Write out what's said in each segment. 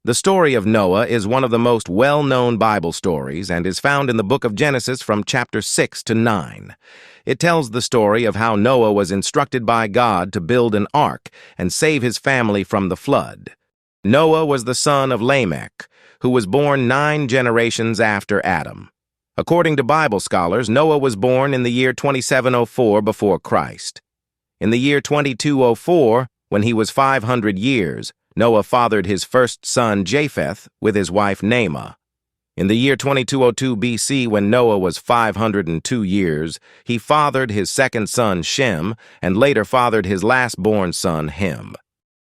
The story of Noah is one of the most well-known Bible stories and is found in the book of Genesis from chapter 6 to 9. It tells the story of how Noah was instructed by God to build an ark and save his family from the flood. Noah was the son of Lamech, who was born 9 generations after Adam. According to Bible scholars, Noah was born in the year 2704 before Christ. In the year 2204, when he was 500 years, Noah fathered his first son Japheth with his wife Naamah. In the year 2202 BC, when Noah was 502 years, he fathered his second son Shem and later fathered his last-born son Ham.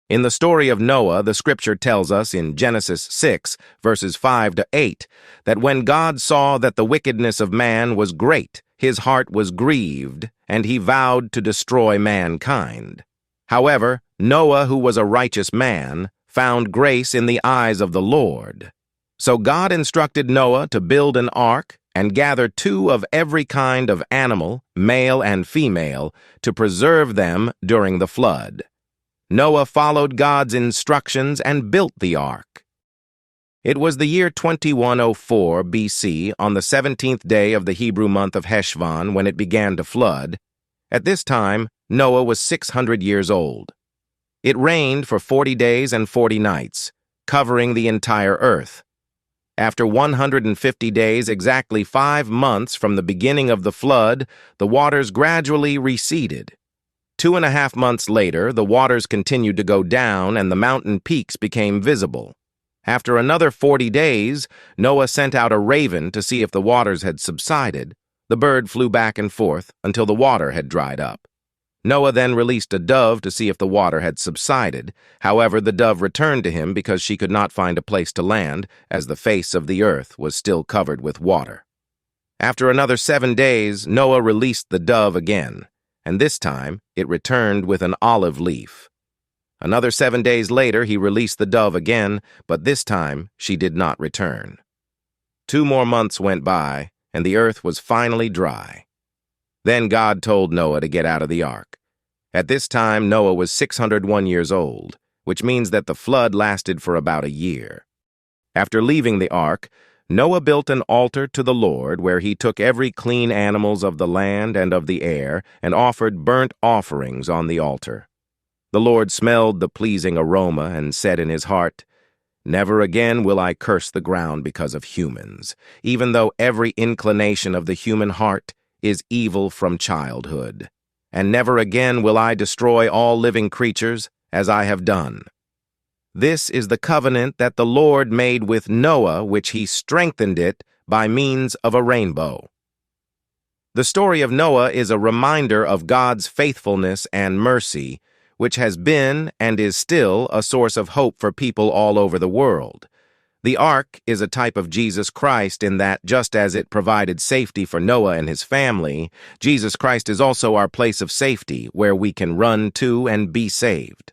In the story of Noah, the scripture tells us in Genesis 6, verses 5 to 8, that when God saw that the wickedness of man was great, his heart was grieved, and he vowed to destroy mankind. However, Noah, who was a righteous man, found grace in the eyes of the Lord. So God instructed Noah to build an ark and gather 2 of every kind of animal, male and female, to preserve them during the flood. Noah followed God's instructions and built the ark. It was the year 2104 BC, on the 17th day of the Hebrew month of Heshvan, when it began to flood. At this time, Noah was 600 years old. It rained for 40 days and 40 nights, covering the entire earth. After 150 days, exactly 5 months from the beginning of the flood, the waters gradually receded. 2.5 months later, the waters continued to go down and the mountain peaks became visible. After another 40 days, Noah sent out a raven to see if the waters had subsided. The bird flew back and forth until the water had dried up. Noah then released a dove to see if the water had subsided. However, the dove returned to him because she could not find a place to land, as the face of the earth was still covered with water. After another 7 days, Noah released the dove again, and this time it returned with an olive leaf. Another 7 days later, he released the dove again, but this time she did not return. 2 more months went by, and the earth was finally dry. Then God told Noah to get out of the ark. At this time, Noah was 601 years old, which means that the flood lasted for about a year. After leaving the ark, Noah built an altar to the Lord where he took every clean animals of the land and of the air and offered burnt offerings on the altar. The Lord smelled the pleasing aroma and said in his heart, "Never again will I curse the ground because of humans, even though every inclination of the human heart is evil from childhood. And never again will I destroy all living creatures as I have done. This is the covenant that the Lord made with Noah, which he strengthened it by means of a rainbow." The story of Noah is a reminder of God's faithfulness and mercy, which has been and is still a source of hope for people all over the world. The ark is a type of Jesus Christ in that, just as it provided safety for Noah and his family, Jesus Christ is also our place of safety where we can run to and be saved.